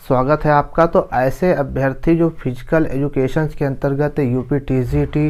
स्वागत है आपका। तो ऐसे अभ्यर्थी जो फिजिकल एजुकेशन के अंतर्गत UP TGT,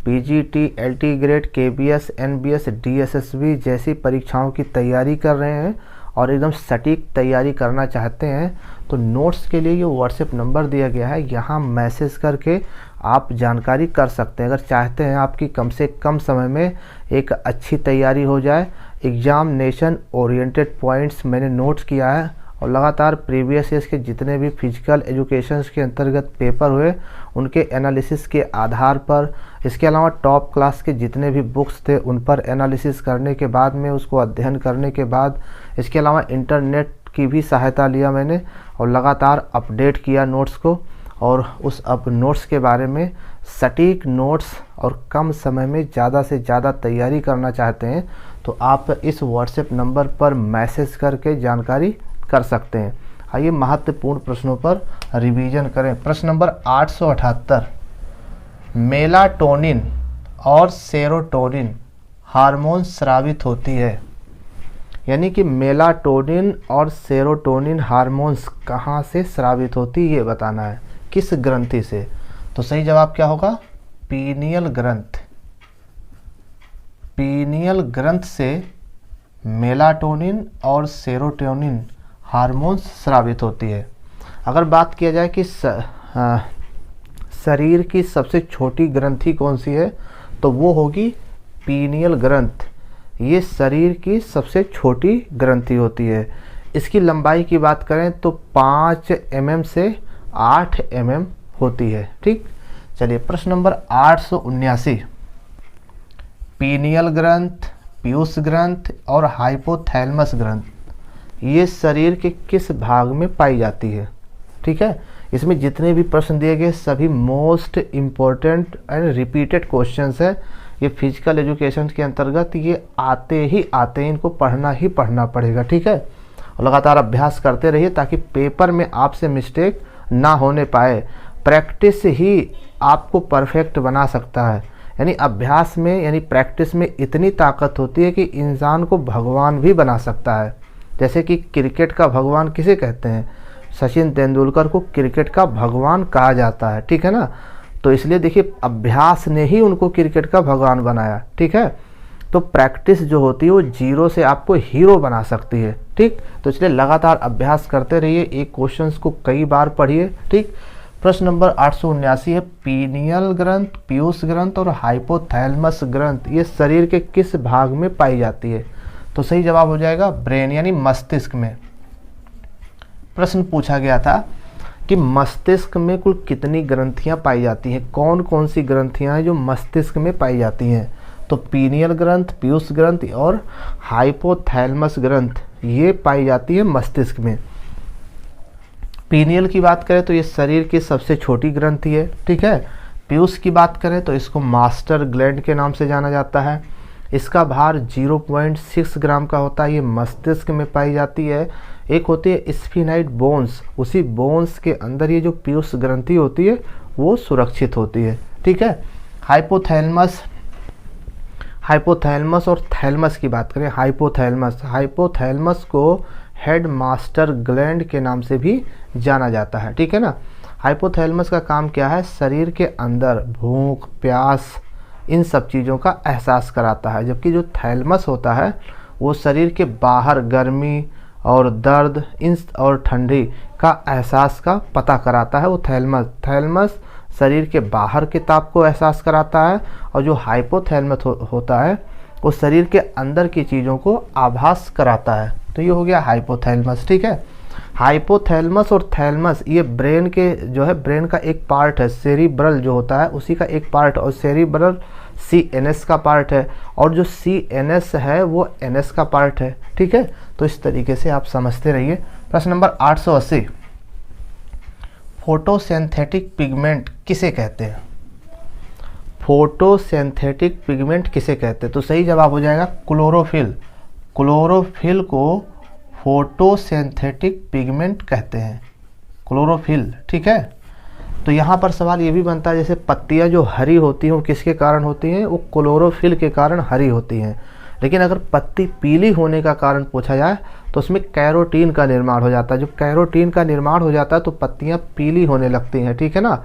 PGT, LT grade, KBS, NBS, DSSB जैसी परीक्षाओं की तैयारी कर रहे हैं और एकदम सटीक तैयारी करना चाहते हैं, तो नोट्स के लिए ये व्हाट्सएप नंबर दिया गया है, यहाँ मैसेज करके आप जानकारी कर सकते हैं। अगर चाहते हैं आपकी कम से कम समय में एक अच्छी तैयारी हो जाए। एग्जामिनेशन ओरिएंटेड पॉइंट्स मैंने नोट्स किया है और लगातार प्रीवियस ईयर्स के जितने भी फिजिकल एजुकेशन के अंतर्गत पेपर हुए उनके एनालिसिस के आधार पर, इसके अलावा टॉप क्लास के जितने भी बुक्स थे उन पर एनालिसिस करने के बाद में, उसको अध्ययन करने के बाद, इसके अलावा इंटरनेट की भी सहायता लिया मैंने और लगातार अपडेट किया नोट्स को। और उस अब नोट्स के बारे में सटीक नोट्स और कम समय में ज़्यादा से ज़्यादा तैयारी करना चाहते हैं तो आप इस व्हाट्सएप नंबर पर मैसेज करके जानकारी कर सकते हैं। आइए महत्वपूर्ण प्रश्नों पर रिवीजन करें। प्रश्न नंबर 878, मेलाटोनिन और सेरोटोनिन हार्मोन स्रावित होती है, यानी कि मेलाटोनिन और सेरोटोनिन हार्मोन्स कहाँ से स्रावित होती है ये बताना है, किस ग्रंथि से। तो सही जवाब क्या होगा? पीनियल ग्रंथ। पीनियल ग्रंथ से मेलाटोनिन और सेरोटोनिन हार्मोन्स स्रावित होती है। अगर बात किया जाए कि शरीर की सबसे छोटी ग्रंथि कौन सी है, तो वो होगी पीनियल ग्रंथ। ये शरीर की सबसे छोटी ग्रंथि होती है। इसकी लंबाई की बात करें तो 5 mm से 8 mm होती है। ठीक, चलिए प्रश्न नंबर 879, पीनियल ग्रंथ, पीयूष ग्रंथ और हाइपोथैलेमस ग्रंथ ये शरीर के किस भाग में पाई जाती है? ठीक है, इसमें जितने भी प्रश्न दिए गए सभी most important and repeated questions है। ये फिजिकल एजुकेशन के अंतर्गत ये आते हैं, इनको पढ़ना ही पढ़ना पड़ेगा। ठीक है, और लगातार अभ्यास करते रहिए ताकि पेपर में आपसे मिस्टेक ना होने पाए। प्रैक्टिस ही आपको परफेक्ट बना सकता है, यानी अभ्यास में यानी प्रैक्टिस में इतनी ताकत होती है कि इंसान को भगवान भी बना सकता है। जैसे कि क्रिकेट का भगवान किसे कहते हैं? सचिन तेंदुलकर को क्रिकेट का भगवान कहा जाता है। ठीक है ना, तो इसलिए देखिए अभ्यास ने ही उनको क्रिकेट का भगवान बनाया। ठीक है, तो प्रैक्टिस जो होती है वो जीरो से आपको हीरो बना सकती है। ठीक, तो इसलिए लगातार अभ्यास करते रहिए, एक क्वेश्चंस को कई बार पढ़िए। ठीक, प्रश्न नंबर 879 है, पीनियल ग्रंथ, पीयूष ग्रंथ और हाइपोथैलेमस ग्रंथ ये शरीर के किस भाग में पाई जाती है? तो सही जवाब हो जाएगा ब्रेन यानी मस्तिष्क में। प्रश्न पूछा गया था कि मस्तिष्क में कुल कितनी ग्रंथियां पाई जाती हैं, कौन कौन सी ग्रंथियां हैं जो मस्तिष्क में पाई जाती हैं? तो पीनियल ग्रंथ, पीयूष ग्रंथ और हाइपोथैलेमस ग्रंथ ये पाई जाती है मस्तिष्क में। पीनियल की बात करें तो ये शरीर की सबसे छोटी ग्रंथि है। ठीक है, पीयूष की बात करें तो इसको मास्टर ग्लैंड के नाम से जाना जाता है। इसका भार 0.6 ग्राम का होता है, ये मस्तिष्क में पाई जाती है। एक होती है स्फीनाइड बोन्स, उसी बोन्स के अंदर ये जो पीयूष ग्रंथि होती है वो सुरक्षित होती है। ठीक है, हाइपोथैलेमस और थैलेमस की बात करें, हाइपोथैलेमस को हेड मास्टर ग्लैंड के नाम से भी जाना जाता है। ठीक है ना, हाइपोथैलेमस का काम क्या है? शरीर के अंदर भूख, प्यास इन सब चीज़ों का एहसास कराता है, जबकि जो थैलेमस होता है वो शरीर के बाहर गर्मी और दर्द इन और ठंडी का एहसास का पता कराता है। वो थैलेमस शरीर के बाहर के ताप को एहसास कराता है और जो हाइपोथैलेमस होता है वो शरीर के अंदर की चीज़ों को आभास कराता है। तो ये हो गया हाइपोथैलेमस। ठीक है, हाइपोथैलेमस और थैलेमस ये ब्रेन के जो है ब्रेन का एक पार्ट है, सेरिब्रल जो होता है उसी का एक पार्ट, और सेरिब्रल CNS का पार्ट है और जो CNS है वो NS का पार्ट है। ठीक है, तो इस तरीके से आप समझते रहिए। प्रश्न नंबर 880, फोटोसिंथेटिक पिगमेंट किसे कहते हैं? फोटोसिंथेटिक पिगमेंट किसे कहते हैं? तो सही जवाब हो जाएगा क्लोरोफिल। क्लोरोफिल को फोटोसिंथेटिक पिगमेंट कहते हैं, क्लोरोफिल। ठीक है, तो यहाँ पर सवाल ये भी बनता है जैसे पत्तियाँ जो हरी होती हैं वो किसके कारण होती हैं? वो क्लोरोफिल के कारण हरी होती हैं। लेकिन अगर पत्ती पीली होने का कारण पूछा जाए तो उसमें कैरोटीन का निर्माण हो जाता है। जब कैरोटीन का निर्माण हो जाता है तो पत्तियां पीली होने लगती हैं, ठीक है ना।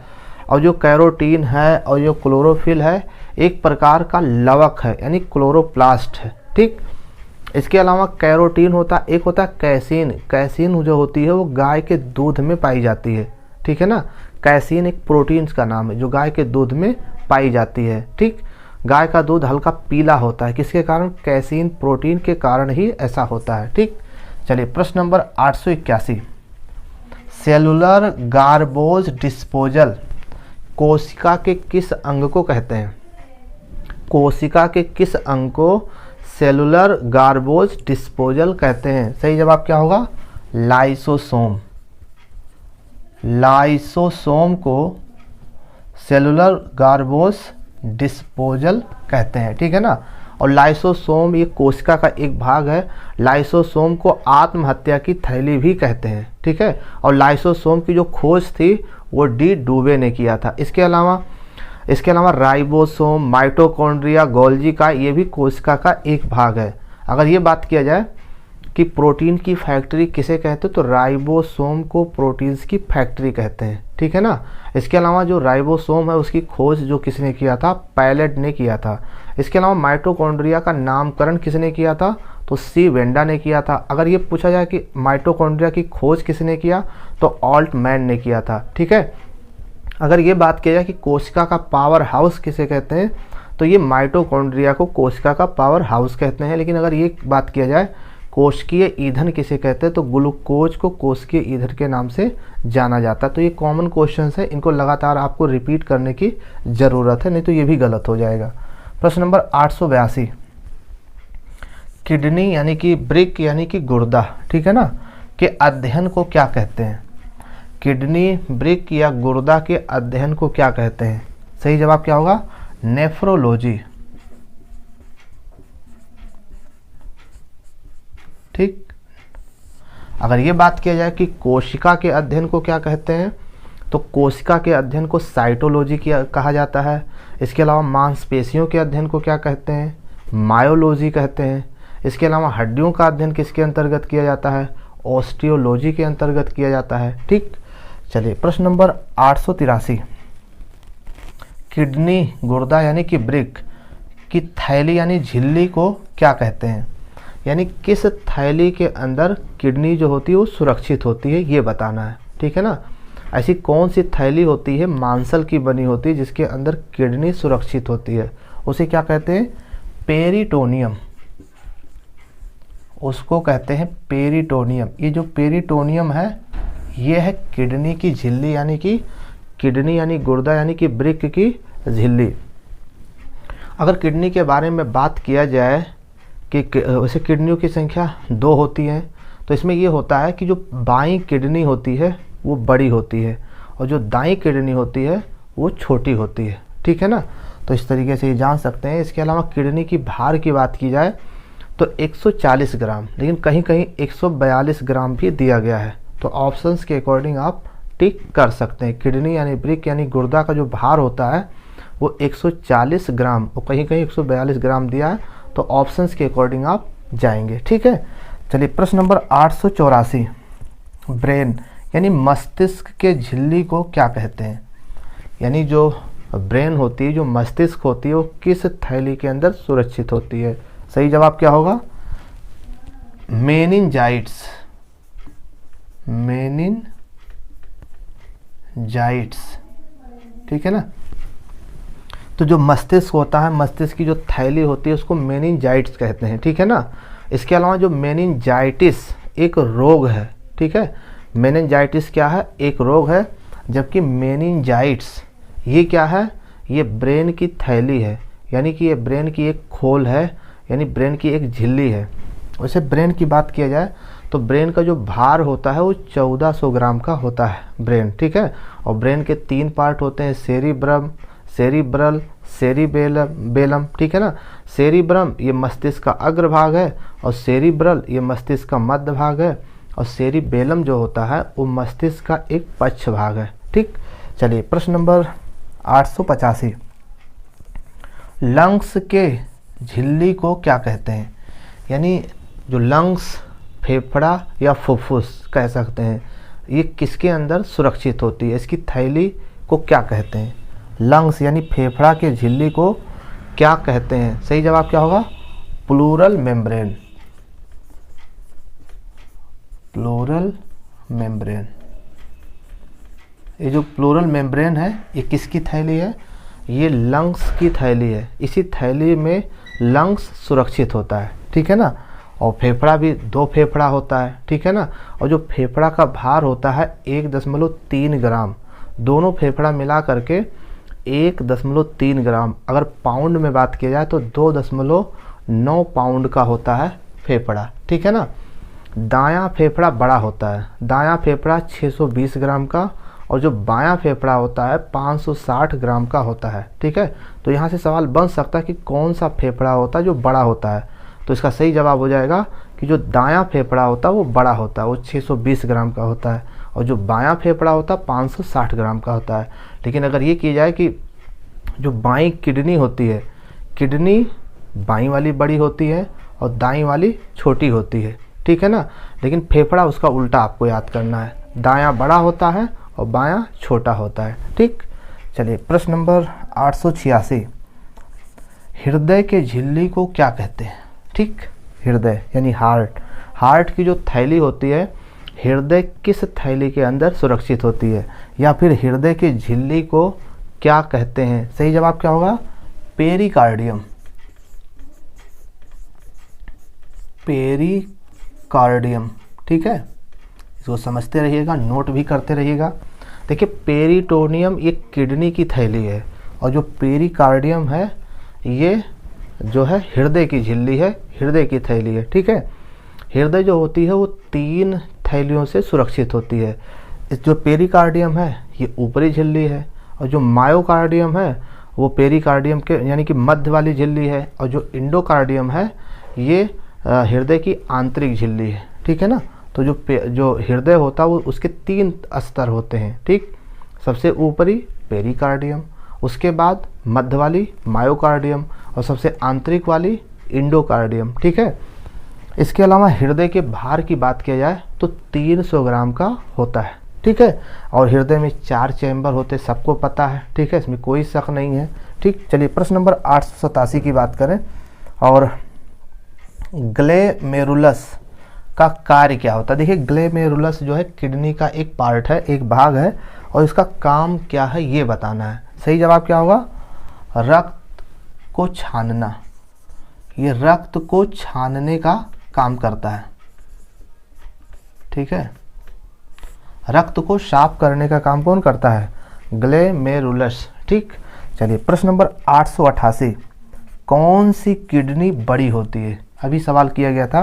और जो कैरोटीन है और जो क्लोरोफिल है एक प्रकार का लवक है, यानी क्लोरोप्लास्ट है, ठीक। इसके अलावा कैरोटीन होता है, एक होता है कैसीन। कैसीन जो होती है वो गाय के दूध में पाई जाती है, ठीक है ना। कैसीन एक प्रोटीन का नाम है जो गाय के दूध में पाई जाती है, ठीक। गाय का दूध हल्का पीला होता है, किसके कारण? कैसीन प्रोटीन के कारण ही ऐसा होता है, ठीक। चलिए प्रश्न नंबर 881, सेलुलर गार्बेज डिस्पोजल कोशिका के किस अंग को कहते हैं? कोशिका के किस अंग को सेलुलर गार्बेज डिस्पोजल कहते हैं? सही जवाब क्या होगा? लाइसोसोम। लाइसोसोम को सेलुलर गार्बेज डिस्पोजल कहते हैं, ठीक है ना। और लाइसोसोम ये कोशिका का एक भाग है। लाइसोसोम को आत्महत्या की थैली भी कहते हैं, ठीक है। और लाइसोसोम की जो खोज थी वो डी डुबे ने किया था। इसके अलावा राइबोसोम, माइटोकॉन्ड्रिया, गोल्जी का ये भी कोशिका का एक भाग है। अगर ये बात किया जाए कि प्रोटीन की फैक्ट्री किसे कहते हैं तो राइबोसोम को प्रोटीन्स की फैक्ट्री कहते हैं, ठीक है ना। इसके अलावा जो राइबोसोम है उसकी खोज जो किसने किया था? पैलेट ने किया था। इसके अलावा माइटोकॉन्ड्रिया का नामकरण किसने किया था? तो सी वेंडा ने किया था। अगर ये पूछा जाए कि माइटोकॉन्ड्रिया की खोज किसने किया तो ऑल्टमैन ने किया था, ठीक है। अगर ये बात किया जाए कि कोशिका का पावर हाउस किसे कहते हैं तो ये माइटोकॉन्ड्रिया को कोशिका का पावर हाउस कहते हैं। लेकिन अगर ये बात किया जाए कोशिकीय ईंधन किसे कहते हैं तो ग्लूकोज को कोशिकीय ईंधन के नाम से जाना जाता है। तो ये कॉमन क्वेश्चंस है, इनको लगातार आपको रिपीट करने की ज़रूरत है, नहीं तो ये भी गलत हो जाएगा। प्रश्न नंबर 882, किडनी यानी कि ब्रिक यानी कि गुर्दा, ठीक है ना, के अध्ययन को क्या कहते हैं? किडनी, ब्रिक या गुर्दा के अध्ययन को क्या कहते हैं? सही जवाब क्या होगा? नेफ्रोलॉजी, ठीक। अगर ये बात किया जाए कि कोशिका के अध्ययन को क्या कहते हैं तो कोशिका के अध्ययन को साइटोलॉजी कहा जाता है। इसके अलावा मांसपेशियों के अध्ययन को क्या कहते हैं? मायोलॉजी कहते हैं। इसके अलावा हड्डियों का अध्ययन किसके अंतर्गत किया जाता है? ऑस्टियोलॉजी के अंतर्गत किया जाता है, ठीक। चलिए प्रश्न नंबर 883, किडनी, गुर्दा यानी कि ब्रिक की थैली यानी झिल्ली को क्या कहते हैं? यानी किस थैली के अंदर किडनी जो होती है वो सुरक्षित होती है, ये बताना है, ठीक है ना। ऐसी कौन सी थैली होती है मांसल की बनी होती है जिसके अंदर किडनी सुरक्षित होती है? उसे क्या कहते हैं? पेरिटोनियम। उसको कहते हैं पेरिटोनियम। ये जो पेरिटोनियम है ये है किडनी की झिल्ली, यानी कि किडनी यानी गुर्दा यानी कि ब्रिक की झिल्ली। अगर किडनी के बारे में बात किया जाए कि वैसे किडनियों की संख्या 2 होती है, तो इसमें ये होता है कि जो बाईं किडनी होती है वो बड़ी होती है और जो दाईं किडनी होती है वो छोटी होती है, ठीक है ना। तो इस तरीके से ये जान सकते हैं। इसके अलावा किडनी की भार की बात की जाए तो 140 ग्राम, लेकिन कहीं कहीं 142 ग्राम भी दिया गया है। तो ऑप्शंस के अकॉर्डिंग आप टिक कर सकते हैं। किडनी यानी ब्रिक यानी गुर्दा का जो भार होता है वो 140 ग्राम और कहीं कहीं 142 ग्राम दिया है, तो ऑप्शंस के अकॉर्डिंग आप जाएंगे, ठीक है। चलिए प्रश्न नंबर 884, ब्रेन यानी मस्तिष्क के झिल्ली को क्या कहते हैं? यानी जो ब्रेन होती है, जो मस्तिष्क होती है, वो किस थैली के अंदर सुरक्षित होती है? सही जवाब क्या होगा? मेनिंजाइट्स। मेनिंजाइट्स, ठीक है ना। तो जो मस्तिष्क होता है, मस्तिष्क की जो थैली होती है उसको मेनिंजाइट्स कहते हैं, ठीक है ना। इसके अलावा जो मेनिंजाइटिस एक रोग है, ठीक है। मेनिंजाइटिस क्या है? एक रोग है, जबकि मेनिंजाइट्स ये क्या है? ये ब्रेन की थैली है, यानी कि ये ब्रेन की एक खोल है, यानी ब्रेन की एक झिल्ली है। वैसे ब्रेन की बात किया जाए तो ब्रेन का जो भार होता है वो 1400 ग्राम का होता है ब्रेन, ठीक है। और ब्रेन के 3 पार्ट होते हैं, सेरिब्रम, सेरिब्रल, सेरिबेलम, ठीक है ना। सेरिब्रम ये मस्तिष्क का अग्रभाग है और सेरिब्रल ये मस्तिष्क का मध्य भाग है और सेरिबेलम जो होता है वो मस्तिष्क का एक पक्ष भाग है, ठीक। चलिए प्रश्न नंबर 885, लंग्स के झिल्ली को क्या कहते हैं, यानी जो लंग्स, फेफड़ा या फुफ्फुस कह सकते हैं, ये किसके अंदर सुरक्षित होती है, इसकी थैली को क्या कहते हैं। लंग्स यानी फेफड़ा के झिल्ली को क्या कहते हैं, सही जवाब क्या होगा, प्लूरल मेम्ब्रेन। प्लूरल मेम्ब्रेन, ये जो प्लूरल मेम्ब्रेन है ये किसकी थैली है, ये लंग्स की थैली है। इसी थैली में लंग्स सुरक्षित होता है, ठीक है ना। और फेफड़ा भी 2 फेफड़ा होता है, ठीक है ना। और जो फेफड़ा का भार होता है 1.3 ग्राम, दोनों फेफड़ा मिला करके 1.3 ग्राम। अगर पाउंड में बात किया जाए तो 2.9 पाउंड का होता है फेफड़ा, ठीक है ना। दायां फेफड़ा बड़ा होता है, दायां फेफड़ा 620 ग्राम का, और जो बायां फेफड़ा होता है 560 ग्राम का होता है, ठीक है। तो यहाँ से सवाल बन सकता है कि कौन सा फेफड़ा होता है जो बड़ा होता है, तो इसका सही जवाब हो जाएगा कि जो दायां फेफड़ा होता है वो बड़ा होता है, वो 620 ग्राम का होता है, और जो बायां फेफड़ा होता है 560 ग्राम का होता है। लेकिन अगर ये किया जाए कि जो बाईं किडनी होती है, किडनी बाईं वाली बड़ी होती है और दाईं वाली छोटी होती है, ठीक है ना। लेकिन फेफड़ा उसका उल्टा आपको याद करना है, दायां बड़ा होता है और बायां छोटा होता है, ठीक। चलिए प्रश्न नंबर 886, हृदय के झिल्ली को क्या कहते हैं, ठीक। हृदय यानी हार्ट, हार्ट की जो थैली होती है, हृदय किस थैली के अंदर सुरक्षित होती है, या फिर हृदय की झिल्ली को क्या कहते हैं, सही जवाब क्या होगा, पेरिकार्डियम। पेरिकार्डियम, ठीक है, इसको समझते रहिएगा, नोट भी करते रहिएगा। देखिए पेरिटोनियम ये किडनी की थैली है, और जो पेरिकार्डियम है ये जो है हृदय की झिल्ली है, हृदय की थैली है, ठीक है। हृदय जो होती है वो 3 थैलियों से सुरक्षित होती है। इस जो पेरिकार्डियम है ये ऊपरी झिल्ली है, और जो मायोकार्डियम है वो पेरिकार्डियम के यानी कि मध्य वाली झिल्ली है, और जो इंडोकार्डियम है ये हृदय की आंतरिक झिल्ली है, ठीक है ना। तो जो हृदय होता है वो उसके 3 स्तर होते हैं, ठीक। सबसे ऊपरी पेरिकार्डियम, उसके बाद मध्य वाली मायोकार्डियम, और सबसे आंतरिक वाली इंडोकार्डियम, ठीक है। इसके अलावा हृदय के भार की बात किया जाए तो 300 ग्राम का होता है, ठीक है। और हृदय में 4 चैम्बर होते, सबको पता है, ठीक है, इसमें कोई शक नहीं है, ठीक। चलिए प्रश्न नंबर 887 की बात करें, और ग्लेमेरुलस का कार्य क्या होता है। देखिए ग्लेमेरुलस जो है किडनी का एक पार्ट है, एक भाग है, और इसका काम क्या है ये बताना है। सही जवाब क्या होगा, रक्त को छानना। ये रक्त को छानने का काम करता है, ठीक है। रक्त को साफ करने का काम कौन करता है, ग्लेमेरुलस, ठीक। चलिए प्रश्न नंबर 888, कौन सी किडनी बड़ी होती है। अभी सवाल किया गया था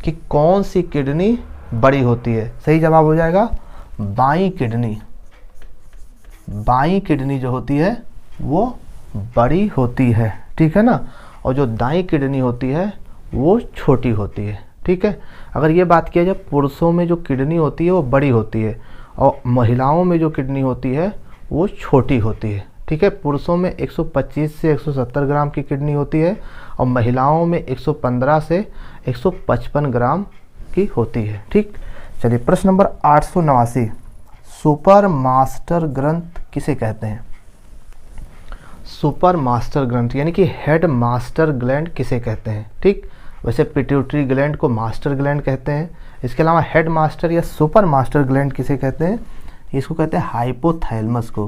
कि कौन सी किडनी बड़ी होती है, सही जवाब हो जाएगा बाईं किडनी। बाईं किडनी जो होती है वो बड़ी होती है, ठीक है ना। और जो दाईं किडनी होती है वो छोटी होती है, ठीक है। अगर ये बात किया जाए पुरुषों में जो किडनी होती है वो बड़ी होती है, और महिलाओं में जो किडनी होती है वो छोटी होती है, ठीक है। पुरुषों में 125 से 170 ग्राम की किडनी होती है, और महिलाओं में 115 से 155 ग्राम की होती है, ठीक। चलिए प्रश्न नंबर 889, सुपर मास्टर ग्रंथ किसे कहते हैं। सुपर मास्टर ग्रंथ यानी कि हेड मास्टर ग्लैंड किसे कहते हैं, ठीक। वैसे पिट्यूटरी ग्लैंड को मास्टर ग्लैंड कहते हैं। इसके अलावा हेड मास्टर या सुपर मास्टर ग्लैंड किसे कहते हैं, इसको कहते हैं हाइपोथैलेमस को।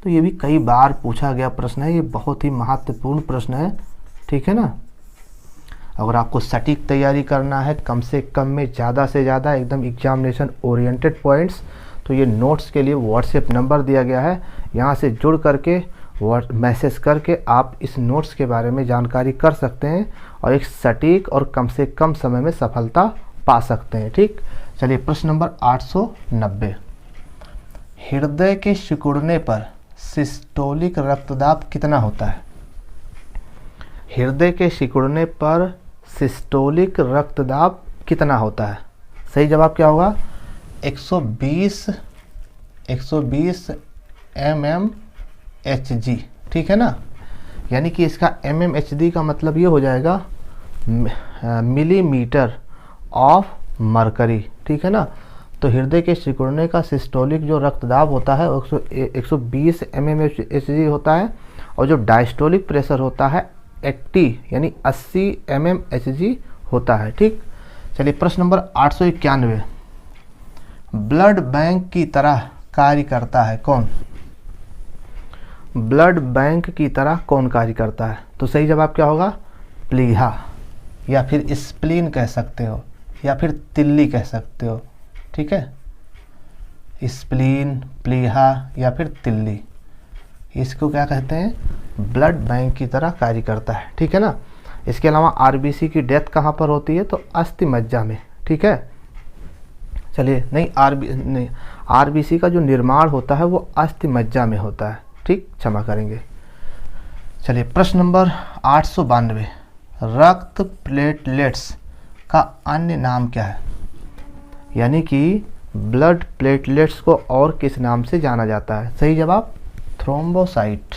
तो ये भी कई बार पूछा गया प्रश्न है, ये बहुत ही महत्वपूर्ण प्रश्न है, ठीक है ना। अगर आपको सटीक तैयारी करना है, कम से कम में ज़्यादा से ज़्यादा एकदम एग्जामिनेशन ओरिएंटेड पॉइंट्स, तो ये नोट्स के लिए व्हाट्सएप नंबर दिया गया है, यहाँ से जुड़ करके मैसेज करके आप इस नोट्स के बारे में जानकारी कर सकते हैं, और एक सटीक और कम से कम समय में सफलता पा सकते हैं, ठीक। चलिए प्रश्न नंबर 890, हृदय के सिकुड़ने पर सिस्टोलिक रक्तदाब कितना होता है। हृदय के सिकुड़ने पर सिस्टोलिक रक्तदाब कितना होता है, सही जवाब क्या होगा, 120 mm Hg, ठीक है ना। यानी कि इसका mmHg का मतलब ये हो जाएगा मिलीमीटर ऑफ मरकरी, ठीक है ना। तो हृदय के सिकुड़ने का सिस्टोलिक जो रक्तदाब होता है 120 mmHg होता है, और जो डायस्टोलिक प्रेशर होता है 80 यानी 80 mmHg होता है, ठीक। चलिए प्रश्न नंबर 891, ब्लड बैंक की तरह कार्य करता है कौन? ब्लड बैंक की तरह कौन कार्य करता है? तो सही जवाब क्या होगा? प्लीहा, या फिर स्प्लीन कह सकते हो, या फिर तिल्ली कह सकते हो, ठीक है। स्प्लीन, प्लीहा या फिर तिल्ली, इसको क्या कहते हैं? ब्लड बैंक की तरह कार्य करता है, ठीक है ना। इसके अलावा आरबीसी की डेथ कहाँ पर होती है? तो अस्थि मज्जा में, ठीक है। चलिए नहीं, आरबीसी का जो निर्माण होता है वो अस्थि मज्जा में होता है, ठीक, क्षमा करेंगे। चलिए प्रश्न नंबर 892, रक्त प्लेटलेट्स का अन्य नाम क्या है? यानी कि ब्लड प्लेटलेट्स को और किस नाम से जाना जाता है? सही जवाब थ्रोम्बोसाइट,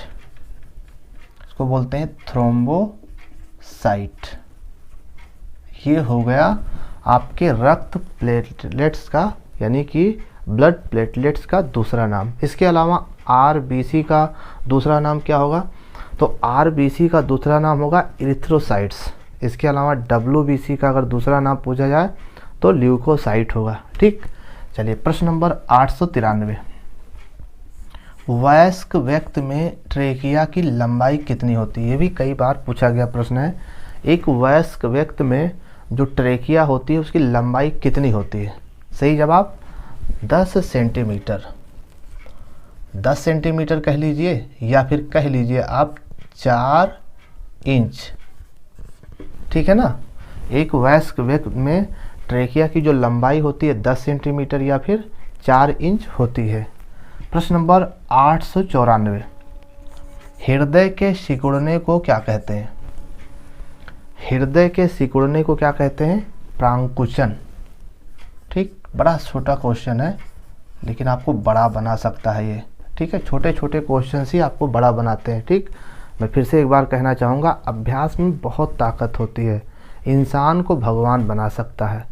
इसको बोलते हैं थ्रोम्बोसाइट। ये हो गया आपके रक्त प्लेटलेट्स का, यानी कि ब्लड प्लेटलेट्स का दूसरा नाम। इसके अलावा आरबीसी का दूसरा नाम क्या होगा? तो आरबीसी का दूसरा नाम होगा इरिथ्रोसाइट्स। इसके अलावा डब्ल्यूबीसी का अगर दूसरा नाम पूछा जाए तो ल्यूकोसाइट होगा, ठीक। चलिए प्रश्न नंबर 893, वयस्क व्यक्ति में ट्रेकिया की लंबाई कितनी होती है? ये भी कई बार पूछा गया प्रश्न है। एक वयस्क व्यक्ति में जो ट्रेकिया होती है उसकी लंबाई कितनी होती है? सही जवाब 10 सेंटीमीटर। 10 सेंटीमीटर कह लीजिए, या फिर कह लीजिए आप 4 इंच, ठीक है ना। एक वयस्क व्यक्ति में ट्रेकिया की जो लंबाई होती है 10 सेंटीमीटर या फिर 4 इंच होती है। प्रश्न नंबर 894, हृदय के सिकुड़ने को क्या कहते हैं? हृदय के सिकुड़ने को क्या कहते हैं? प्रांकुचन, ठीक। बड़ा छोटा क्वेश्चन है लेकिन आपको बड़ा बना सकता है ये, ठीक है। छोटे छोटे क्वेश्चन ही आपको बड़ा बनाते हैं, ठीक। मैं फिर से एक बार कहना चाहूँगा, अभ्यास में बहुत ताकत होती है। इंसान को भगवान बना सकता है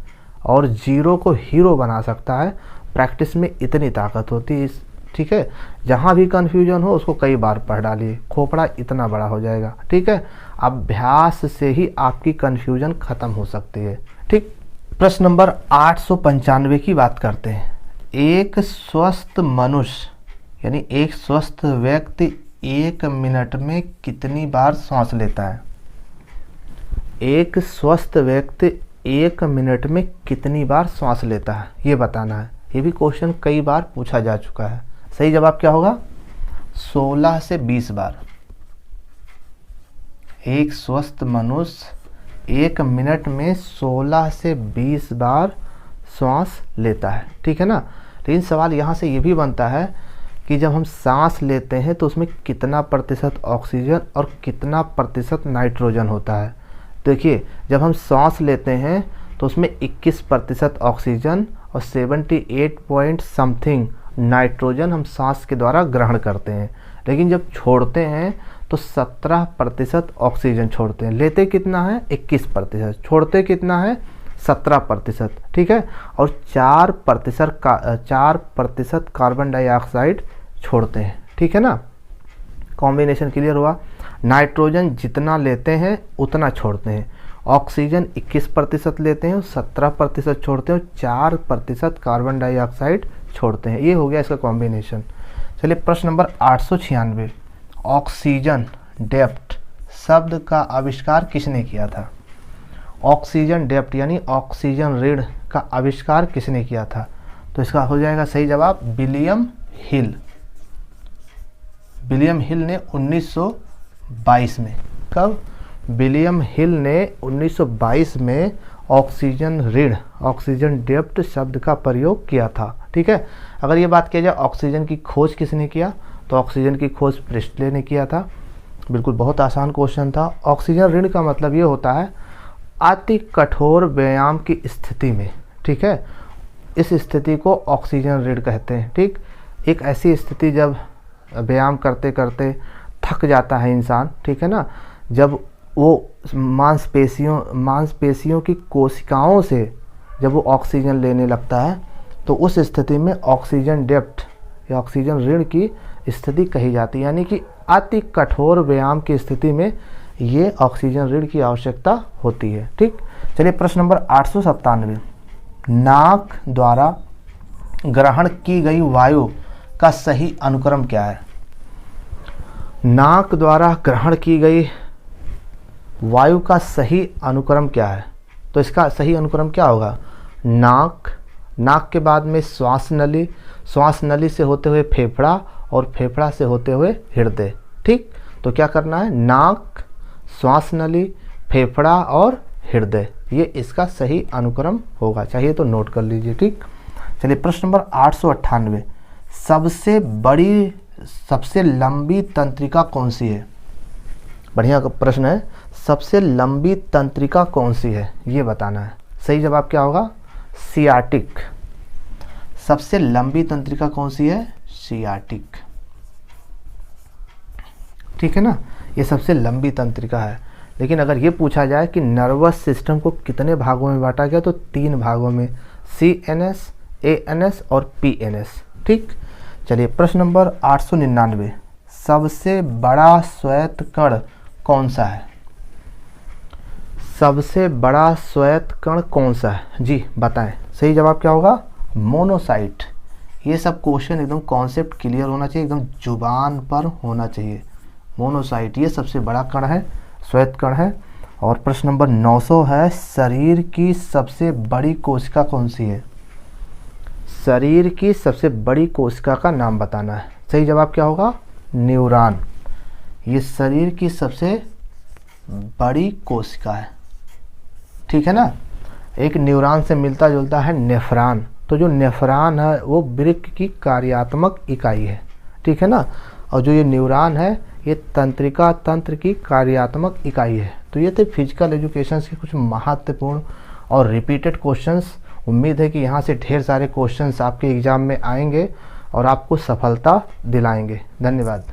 और जीरो को हीरो बना सकता है। प्रैक्टिस में इतनी ताकत होती है, ठीक है। जहाँ भी कन्फ्यूजन हो उसको कई बार पढ़ डालिए, खोपड़ा इतना बड़ा हो जाएगा, ठीक है। अभ्यास से ही आपकी कन्फ्यूजन खत्म हो सकती है, ठीक। प्रश्न नंबर 895 की बात करते हैं। एक स्वस्थ मनुष्य यानी एक स्वस्थ व्यक्ति 1 मिनट में कितनी बार सांस लेता है? एक स्वस्थ व्यक्ति 1 मिनट में कितनी बार सांस लेता है, ये बताना है। ये भी क्वेश्चन कई बार पूछा जा चुका है। सही जवाब क्या होगा? 16 से 20 बार। एक स्वस्थ मनुष्य 1 मिनट में 16 से 20 बार सांस लेता है, ठीक है ना। लेकिन सवाल यहाँ से ये भी बनता है कि जब हम सांस लेते हैं तो उसमें कितना प्रतिशत ऑक्सीजन और कितना प्रतिशत नाइट्रोजन होता है। देखिए, जब हम सांस लेते हैं तो उसमें 21% ऑक्सीजन और 78 पॉइंट समथिंग नाइट्रोजन हम सांस के द्वारा ग्रहण करते हैं। लेकिन जब छोड़ते हैं तो 17% ऑक्सीजन छोड़ते हैं। लेते कितना है? 21%। छोड़ते कितना है? 17%, ठीक है। और 4% कार्बन डाइऑक्साइड छोड़ते हैं, ठीक है ना। कॉम्बिनेशन क्लियर हुआ? नाइट्रोजन जितना लेते हैं उतना छोड़ते हैं। ऑक्सीजन 21% लेते हैं और 17% छोड़ते हैं और 4% कार्बन डाइऑक्साइड छोड़ते हैं। ये हो गया इसका कॉम्बिनेशन। चलिए प्रश्न नंबर 896, ऑक्सीजन डेप्थ शब्द का आविष्कार किसने किया था? ऑक्सीजन डेप्थ यानी ऑक्सीजन ऋण का आविष्कार किसने किया था? तो इसका हो जाएगा सही जवाब विलियम हिल। विलियम हिल ने 1922 में, कब? विलियम हिल ने 1922 में ऑक्सीजन ऋण, ऑक्सीजन डेप्थ शब्द का प्रयोग किया था, ठीक है। अगर ये बात किया जाए ऑक्सीजन की खोज किसने किया, तो ऑक्सीजन की खोज प्रिस्टले ने किया था। बिल्कुल बहुत आसान क्वेश्चन था। ऑक्सीजन ऋण का मतलब ये होता है अति कठोर व्यायाम की स्थिति में, ठीक है, इस स्थिति को ऑक्सीजन ऋण कहते हैं, ठीक। एक ऐसी स्थिति जब व्यायाम करते करते थक जाता है इंसान, ठीक है ना, जब वो मांसपेशियों की कोशिकाओं से जब वो ऑक्सीजन लेने लगता है तो उस स्थिति में ऑक्सीजन डेप्थ या ऑक्सीजन ऋण की स्थिति कही जाती है, यानी कि अति कठोर व्यायाम की स्थिति में ये ऑक्सीजन ऋण की आवश्यकता होती है। ठीक, चलिए प्रश्न नंबर 897, नाक द्वारा ग्रहण की गई वायु का सही अनुक्रम क्या है? नाक द्वारा ग्रहण की गई वायु का सही अनुक्रम क्या है? तो इसका सही अनुक्रम क्या होगा? नाक, नाक के बाद में श्वास नली, श्वास नली से होते हुए फेफड़ा और फेफड़ा से होते हुए हृदय। ठीक, तो क्या करना है? नाक, श्वास नली, फेफड़ा और हृदय, ये इसका सही अनुक्रम होगा। चाहिए तो नोट कर लीजिए। ठीक, चलिए प्रश्न नंबर 898, सबसे लंबी तंत्रिका कौन सी है? बढ़िया प्रश्न है। सबसे लंबी तंत्रिका कौन सी है ये बताना है। सही जवाब क्या होगा? सियाटिक। सबसे लंबी तंत्रिका कौन सी है? सियाटिक। ठीक है ना, ये सबसे लंबी तंत्रिका है। लेकिन अगर ये पूछा जाए कि नर्वस सिस्टम को कितने भागों में बांटा गया, तो 3 भागों में, CNS, ANS और PNS। ठीक, चलिए प्रश्न नंबर 899, सबसे बड़ा श्वेत कण कौन सा है? सबसे बड़ा श्वेत कण कौन सा है जी बताएं। सही जवाब क्या होगा? मोनोसाइट। ये सब क्वेश्चन एकदम कॉन्सेप्ट क्लियर होना चाहिए, एकदम जुबान पर होना चाहिए। मोनोसाइट ये सबसे बड़ा कण है, श्वेत कण है। और प्रश्न नंबर 900 है, शरीर की सबसे बड़ी कोशिका कौन सी है? शरीर की सबसे बड़ी कोशिका का नाम बताना है। सही जवाब क्या होगा? न्यूरॉन। ये शरीर की सबसे बड़ी कोशिका है। ठीक है ना, एक न्यूरॉन से मिलता जुलता है नेफ्रॉन। तो जो नेफ्रॉन है वो वृक्क की कार्यात्मक इकाई है। ठीक है ना, और जो ये न्यूरॉन है ये तंत्रिका तंत्र की कार्यात्मक इकाई है। तो ये थे फिजिकल एजुकेशन के कुछ महत्वपूर्ण और रिपीटेड क्वेश्चंस। उम्मीद है कि यहाँ से ढेर सारे क्वेश्चंस आपके एग्जाम में आएंगे और आपको सफलता दिलाएंगे। धन्यवाद।